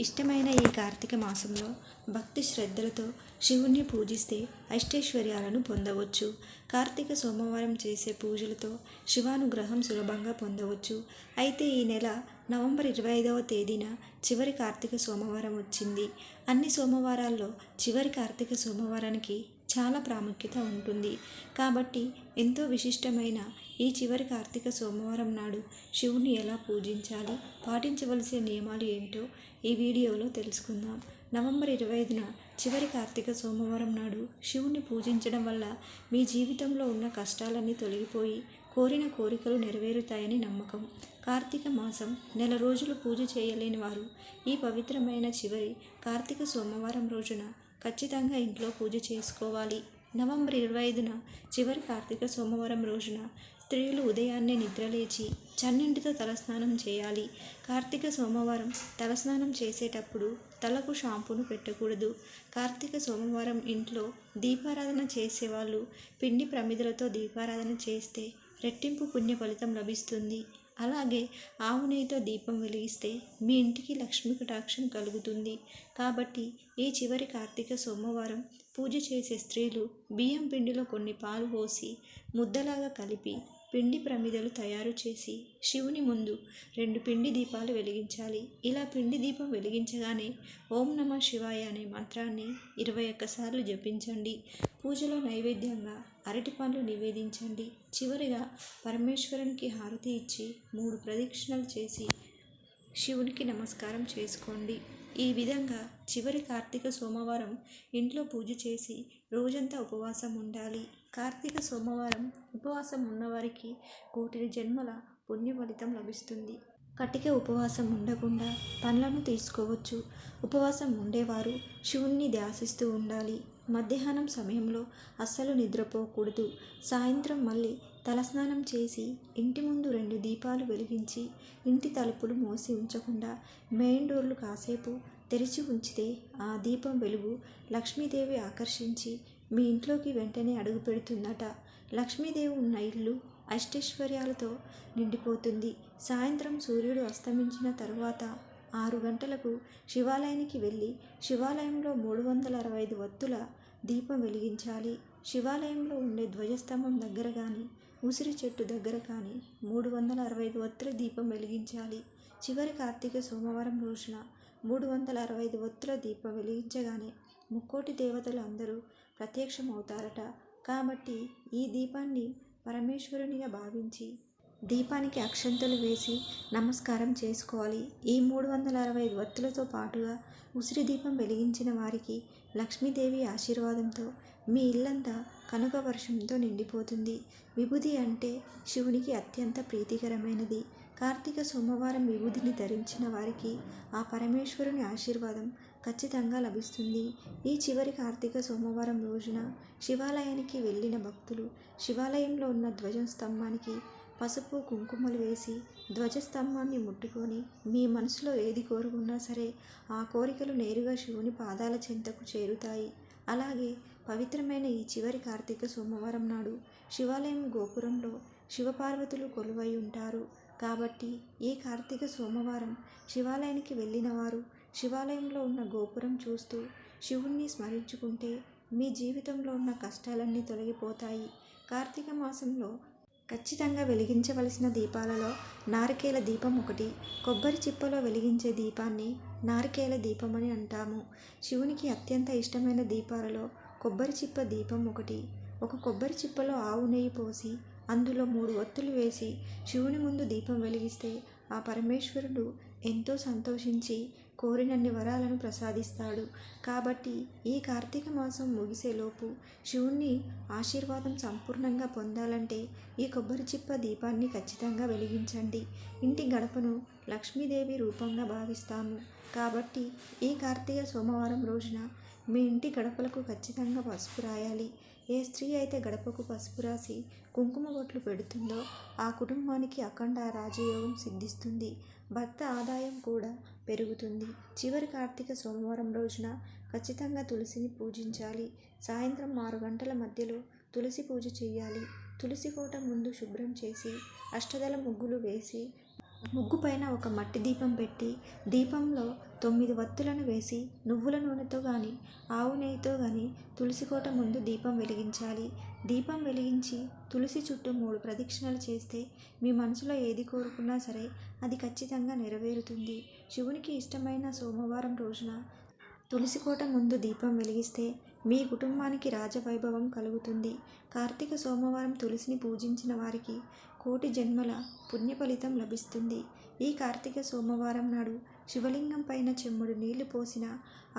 ఇష్టమైన ఈ కార్తీక మాసంలో భక్తి శ్రద్ధలతో శివుణ్ణి పూజిస్తే అష్టైశ్వర్యాలను పొందవచ్చు. కార్తీక సోమవారం చేసే పూజలతో శివానుగ్రహం సులభంగా పొందవచ్చు. అయితే ఈ నెల నవంబర్ 25వ తేదీన చివరి కార్తీక సోమవారం వచ్చింది. అన్ని సోమవారాల్లో చివరి కార్తీక సోమవారానికి చాలా ప్రాముఖ్యత ఉంటుంది. కాబట్టి ఎంతో విశిష్టమైన ఈ చివరి కార్తీక సోమవారం నాడు శివుని ఎలా పూజించాలి, పాటించవలసిన నియమాలు ఏంటో ఈ వీడియోలో తెలుసుకుందాం. నవంబర్ 25న చివరి కార్తీక సోమవారం నాడు శివుని పూజించడం వల్ల మీ జీవితంలో ఉన్న కష్టాలన్నీ తొలగిపోయి కోరిన కోరికలు నెరవేరుతాయని నమ్మకం. కార్తీక మాసం నెల రోజులు పూజ చేయలేని వారు ఈ పవిత్రమైన చివరి కార్తీక సోమవారం రోజున ఖచ్చితంగా ఇంట్లో పూజ చేసుకోవాలి. నవంబర్ 25న చివరి కార్తీక సోమవారం రోజున స్త్రీలు ఉదయాన్నే నిద్రలేచి చన్నీటితో తలస్నానం చేయాలి. కార్తీక సోమవారం తలస్నానం చేసేటప్పుడు తలకు షాంపూను పెట్టకూడదు. కార్తీక సోమవారం ఇంట్లో దీపారాధన చేసేవాళ్ళు పిండి ప్రమిదలతో దీపారాధన చేస్తే రెట్టింపు పుణ్య ఫలితం లభిస్తుంది. అలాగే ఆవు నెయ్యితో దీపం వెలిగిస్తే మీ ఇంటికి లక్ష్మీ కటాక్షం కలుగుతుంది. కాబట్టి ఈ చివరి కార్తీక సోమవారం పూజ చేసే స్త్రీలు బియ్యం పిండిలో కొన్ని పాలు పోసి ముద్దలాగా కలిపి పిండి ప్రమిదలు తయారు చేసి శివుని ముందు 2 పిండి దీపాలు వెలిగించాలి. ఇలా పిండి దీపం వెలిగించగానే ఓం నమః శివాయ అనే మంత్రాన్ని 21 సార్లు జపించండి. పూజలో నైవేద్యంగా అరటి పండ్లు నివేదించండి. చివరిగా పరమేశ్వరునికి హారతి ఇచ్చి 3 ప్రదక్షిణలు చేసి శివునికి నమస్కారం చేసుకోండి. ఈ విధంగా చివరి కార్తీక సోమవారం ఇంట్లో పూజ చేసి రోజంతా ఉపవాసం ఉండాలి. కార్తీక సోమవారం ఉపవాసం ఉన్నవారికి కోటి జన్మల పుణ్య ఫలితం లభిస్తుంది. కటిక ఉపవాసం ఉండకుండా పండ్లను తీసుకోవచ్చు. ఉపవాసం ఉండేవారు శివుణ్ణి ధ్యాసిస్తూ ఉండాలి. మధ్యాహ్నం సమయంలో అస్సలు నిద్రపోకూడదు. సాయంత్రం మళ్ళీ తలస్నానం చేసి ఇంటి ముందు 2 దీపాలు వెలిగించి ఇంటి తలుపులు మూసి ఉంచకుండా మెయిన్ డోర్లు కాసేపు తెరిచి ఉంచితే ఆ దీపం వెలుగు లక్ష్మీదేవి ఆకర్షించి మీ ఇంట్లోకి వెంటనే అడుగు పెడుతుందట. లక్ష్మీదేవి ఉన్న ఇల్లు అష్టైశ్వర్యాలతో నిండిపోతుంది. సాయంత్రం సూర్యుడు అస్తమించిన తరువాత 6 గంటలకు శివాలయానికి వెళ్ళి శివాలయంలో 365 వత్తుల దీపం వెలిగించాలి. శివాలయంలో ఉండే ధ్వజస్తంభం దగ్గర కానీ ఉసిరి చెట్టు దగ్గర కానీ 365 వత్తుల దీపం వెలిగించాలి. చివరి కార్తీక సోమవారం రోజున 365 వత్తుల దీపం వెలిగించగానే ముక్కోటి దేవతలు అందరూ ప్రత్యక్షమవుతారట. కాబట్టి ఈ దీపాన్ని పరమేశ్వరునిగా భావించి దీపానికి అక్షంతలు వేసి నమస్కారం చేసుకోవాలి. ఈ 365 వత్తులతో పాటుగా ఉసిరి దీపం వెలిగించిన వారికి లక్ష్మీదేవి ఆశీర్వాదంతో మీ ఇల్లంతా కనక వర్షంతో నిండిపోతుంది. విభూది అంటే శివునికి అత్యంత ప్రీతికరమైనది. కార్తీక సోమవారం విభూదిని ధరించిన వారికి ఆ పరమేశ్వరుని ఆశీర్వాదం ఖచ్చితంగా లభిస్తుంది. ఈ చివరి కార్తీక సోమవారం రోజున శివాలయానికి వెళ్ళిన భక్తులు శివాలయంలో ఉన్న ధ్వజస్తంభానికి పసుపు కుంకుమలు వేసి ధ్వజస్తంభాన్ని ముట్టుకొని మీ మనసులో ఏది కోరుకున్నా సరే ఆ కోరికలు నేరుగా శివుని పాదాల చెంతకు చేరుతాయి. అలాగే పవిత్రమైన ఈ చివరి కార్తీక సోమవారం నాడు శివాలయం గోపురంలో శివపార్వతులు కొలువై ఉంటారు. కాబట్టి ఈ కార్తీక సోమవారం శివాలయానికి వెళ్ళిన వారు శివాలయంలో ఉన్న గోపురం చూస్తూ శివుణ్ణి స్మరించుకుంటే మీ జీవితంలో ఉన్న కష్టాలన్నీ తొలగిపోతాయి. కార్తీక మాసంలో ఖచ్చితంగా వెలిగించవలసిన దీపాలలో నారికేల దీపం ఒకటి. కొబ్బరి చిప్పలో వెలిగించే దీపాన్ని నారికేల దీపం అని అంటాము. శివునికి అత్యంత ఇష్టమైన దీపాలలో కొబ్బరి చిప్ప దీపం ఒకటి. ఒక కొబ్బరి చిప్పలో ఆవు నెయ్యి పోసి అందులో 3 ఒత్తులు వేసి శివుని ముందు దీపం వెలిగిస్తే ఆ పరమేశ్వరుడు ఎంతో సంతోషించి కోరినన్ని వరాలను ప్రసాదిస్తాడు. కాబట్టి ఈ కార్తీక మాసం ముగిసేలోపు శివుని ఆశీర్వాదం సంపూర్ణంగా పొందాలంటే ఈ కొబ్బరి చిప్ప దీపాన్ని ఖచ్చితంగా వెలిగించండి. ఇంటి గడపను లక్ష్మీదేవి రూపంగా భావిస్తాము. కాబట్టి ఈ కార్తీక సోమవారం రోజున మీ ఇంటి గడపలకు ఖచ్చితంగా పసుపు రాయాలి. ఏ స్త్రీ అయితే గడపకు పసుపు రాసి కుంకుమ బొట్లు పెడుతుందో ఆ కుటుంబానికి అఖండ రాజయోగం సిద్ధిస్తుంది. భర్త ఆదాయం కూడా పెరుగుతుంది. చివరి కార్తీక సోమవారం రోజున ఖచ్చితంగా తులసిని పూజించాలి. సాయంత్రం 6 గంటల మధ్యలో తులసి పూజ చేయాలి. తులసి కోట ముందు శుభ్రం చేసి అష్టదళ ముగ్గులు వేసి ముగ్గు పైన ఒక మట్టి దీపం పెట్టి దీపంలో 9 వత్తులను వేసి నువ్వుల నూనెతో కానీ ఆవు నెయ్యితో కానీ తులసి కోట ముందు దీపం వెలిగించాలి. దీపం వెలిగించి తులసి చుట్టూ 3 ప్రదక్షిణలు చేస్తే మీ మనసులో ఏది కోరుకున్నా సరే అది ఖచ్చితంగా నెరవేరుతుంది. శివునికి ఇష్టమైన సోమవారం రోజున తులసి కోట ముందు దీపం వెలిగిస్తే మీ కుటుంబానికి రాజవైభవం కలుగుతుంది. కార్తీక సోమవారం తులసిని పూజించిన వారికి కోటి జన్మల పుణ్య ఫలితం లభిస్తుంది. ఈ కార్తీక సోమవారం నాడు శివలింగం పైన చెంబుడు నీళ్లు పోసిన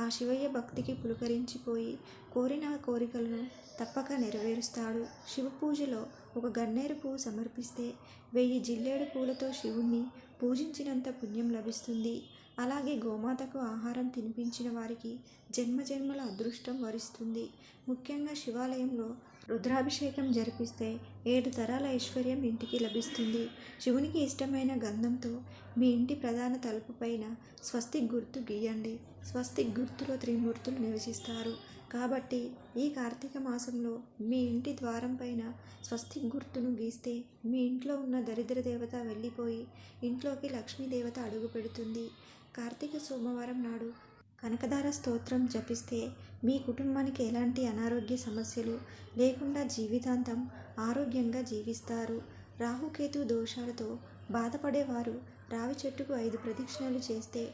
ఆ శివయ్య భక్తికి పులకరించిపోయి కోరిన కోరికలను తప్పక నెరవేరుస్తాడు. శివ పూజలో ఒక గన్నేరు పువ్వు సమర్పిస్తే 1000 జిల్లేడు పూలతో శివుణ్ణి పూజించినంత పుణ్యం లభిస్తుంది. అలాగే గోమాతకు ఆహారం తినిపించిన వారికి జన్మజన్మల అదృష్టం వరిస్తుంది. ముఖ్యంగా శివాలయంలో రుద్రాభిషేకం జరిపిస్తే 7 తరాల ఐశ్వర్యం ఇంటికి లభిస్తుంది. శివునికి ఇష్టమైన గంధంతో మీ ఇంటి ప్రధాన తలుపు పైన స్వస్తిక్ గుర్తు గీయండి. స్వస్తిక్ గుర్తులో త్రిమూర్తులు నివసిస్తారు కాబట్టి ఈ కార్తీక మాసంలో మీ ఇంటి ద్వారం పైన స్వస్తిక్ గుర్తును గీస్తే మీ ఇంట్లో ఉన్న దరిద్ర దేవత వెళ్ళిపోయి ఇంట్లోకి లక్ష్మీదేవత అడుగు పెడుతుంది. కార్తీక సోమవారం నాడు కనకదార స్తోత్రం జపిస్తే మీ కుటుంబానికి ఎలాంటి అనారోగ్య సమస్యలు లేకుండా జీవితాంతం ఆరోగ్యంగా జీవిస్తారు. రాహుకేతు దోషాలతో బాధపడేవారు రావి చెట్టుకు 5 ప్రదక్షిణలు చేస్తే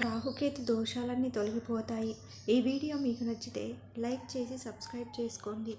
రాహుకేతు దోషాలన్నీ తొలగిపోతాయి. ఈ వీడియో మీకు నచ్చితే లైక్ చేసి సబ్స్క్రైబ్ చేసుకోండి.